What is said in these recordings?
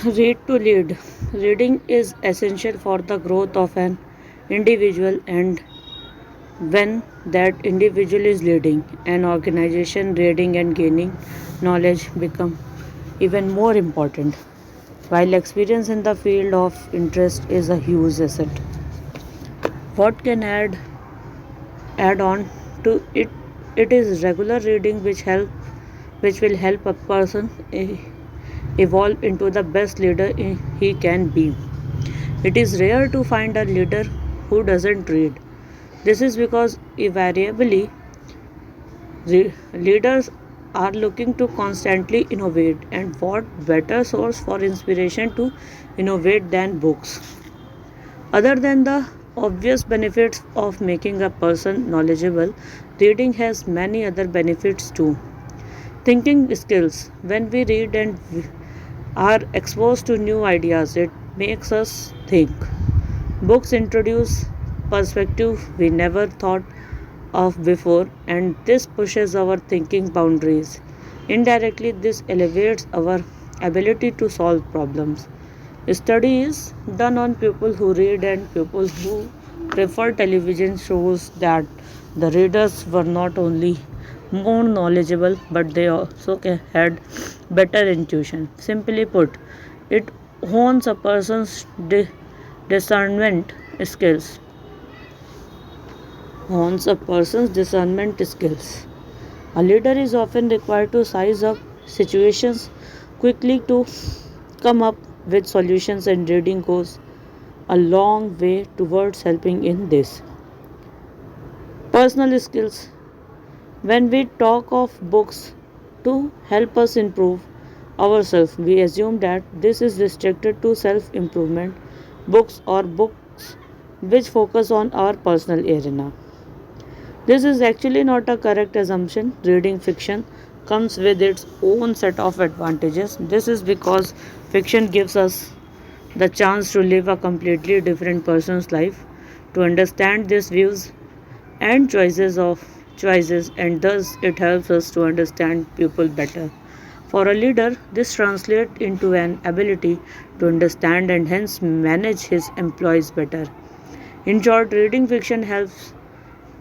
Read to lead. Reading is essential for the growth of an individual, and when that individual is leading an organization, reading and gaining knowledge become even more important. While experience in the field of interest is a huge asset, what can add on to it is regular reading which will help a person evolve into the best leader he can be. It is rare to find a leader who doesn't read. This is because invariably leaders are looking to constantly innovate, and what better source for inspiration to innovate than books. Other than the obvious benefits of making a person knowledgeable, reading has many other benefits too. Thinking skills. When we read and are exposed to new ideas, it makes us think. Books introduce perspective we never thought of before, and this pushes our thinking boundaries. Indirectly, this elevates our ability to solve problems. Studies done on people who read and people who prefer television shows that the readers were not only more knowledgeable but they also had better intuition. Simply put, it hones a person's discernment skills. Hones a person's discernment skills. A leader is often required to size up situations quickly to come up with solutions, and reading goes a long way towards helping in this. Personal skills. When we talk of books to help us improve ourselves, we assume that this is restricted to self improvement books or books which focus on our personal arena. This is actually not a correct assumption. Reading fiction comes with its own set of advantages. This is because fiction gives us the chance to live a completely different person's life, to understand these views and choices, and thus it helps us to understand people better. For a leader, this translates into an ability to understand and hence manage his employees better. In short, reading fiction helps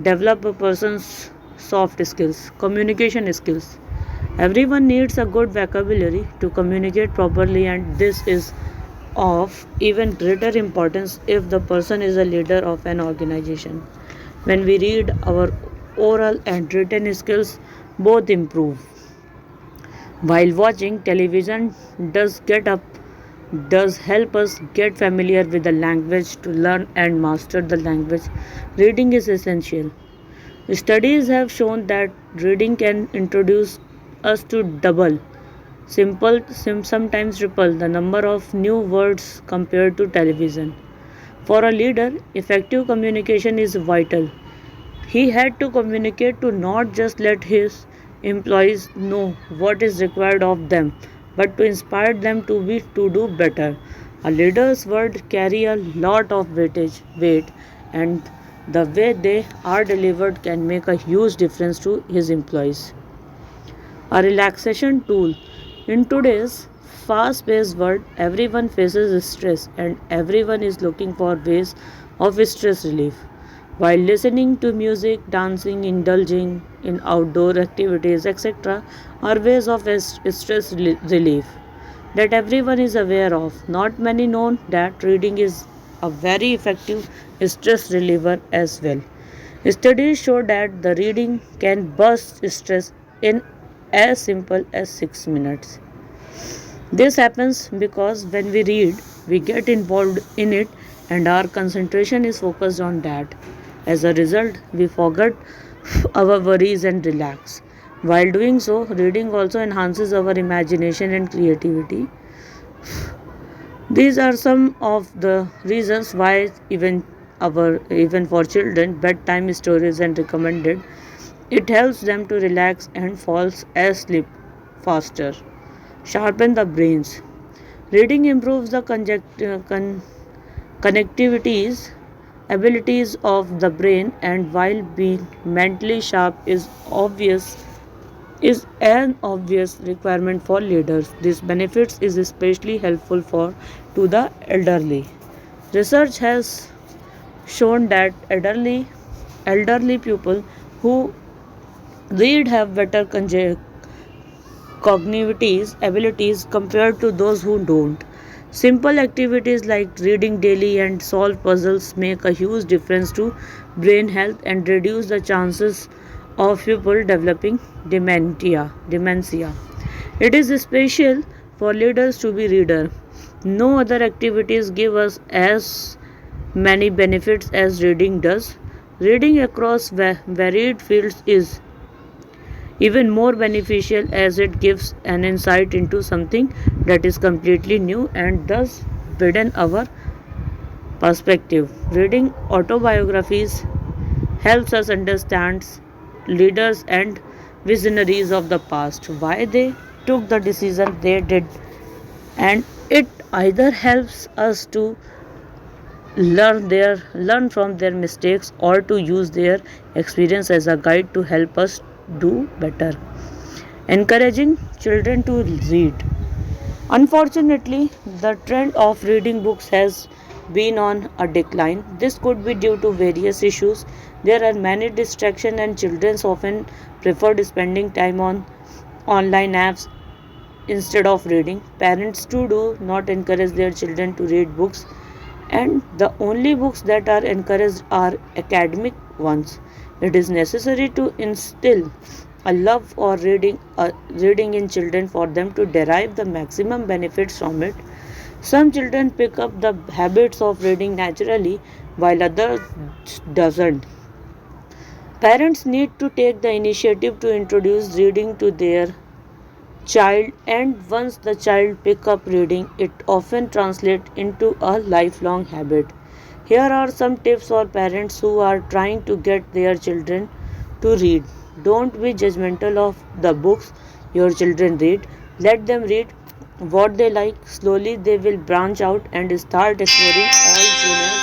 develop a person's soft skills, communication skills. Everyone needs a good vocabulary to communicate properly, and this is of even greater importance if the person is a leader of an organization. When we read, our oral and written skills both improve. While watching television does help us get familiar with the language to learn and master the language, reading is essential. Studies have shown that reading can introduce us to double, sometimes triple the number of new words compared to television. For a leader, effective communication is vital. He had to communicate to not just let his employees know what is required of them, but to inspire them to do better. A leader's words carry a lot of weight, and the way they are delivered can make a huge difference to his employees. A relaxation tool. In today's fast paced world, everyone faces stress and everyone is looking for ways of stress relief. While listening to music, dancing, indulging in outdoor activities, etc., are ways of stress relief that everyone is aware of. Not many know that reading is a very effective stress reliever as well. Studies show that the reading can burst stress in as simple as 6 minutes. This happens because when we read, we get involved in it and our concentration is focused on that. As a result, we forget our worries and relax. While doing so, reading also enhances our imagination and creativity. These are some of the reasons why even for children bedtime stories and recommended. It helps them to relax and fall asleep faster. Sharpen the brains. Reading improves the connectivities abilities of the brain, and while being mentally sharp is obvious, is an obvious requirement for leaders. This benefits is especially helpful for to the elderly. Research has shown that elderly people who read have better cognitive abilities compared to those who don't. Simple activities like reading daily and solve puzzles make a huge difference to brain health and reduce the chances of people developing dementia. It is essential for leaders to be reader. No other activities give us as many benefits as reading does. Reading across varied fields is even more beneficial as it gives an insight into something that is completely new and thus widen our perspective. Reading autobiographies helps us understand leaders and visionaries of the past, why they took the decision they did, and it either helps us to learn from their mistakes or to use their experience as a guide to help us do better. Encouraging children to read. Unfortunately, the trend of reading books has been on a decline. This could be due to various issues. There are many distractions, and children often prefer spending time on online apps instead of reading. Parents too do not encourage their children to read books, and the only books that are encouraged are academic ones. It is necessary to instill a love for reading in children for them to derive the maximum benefits from it. Some children pick up the habits of reading naturally while others doesn't. Parents need to take the initiative to introduce reading to their child, and once the child pick up reading it often translates into a lifelong habit. Here are some tips for parents who are trying to get their children to read. Don't be judgmental of the books your children read. Let them read what they like. Slowly they will branch out and start exploring all genres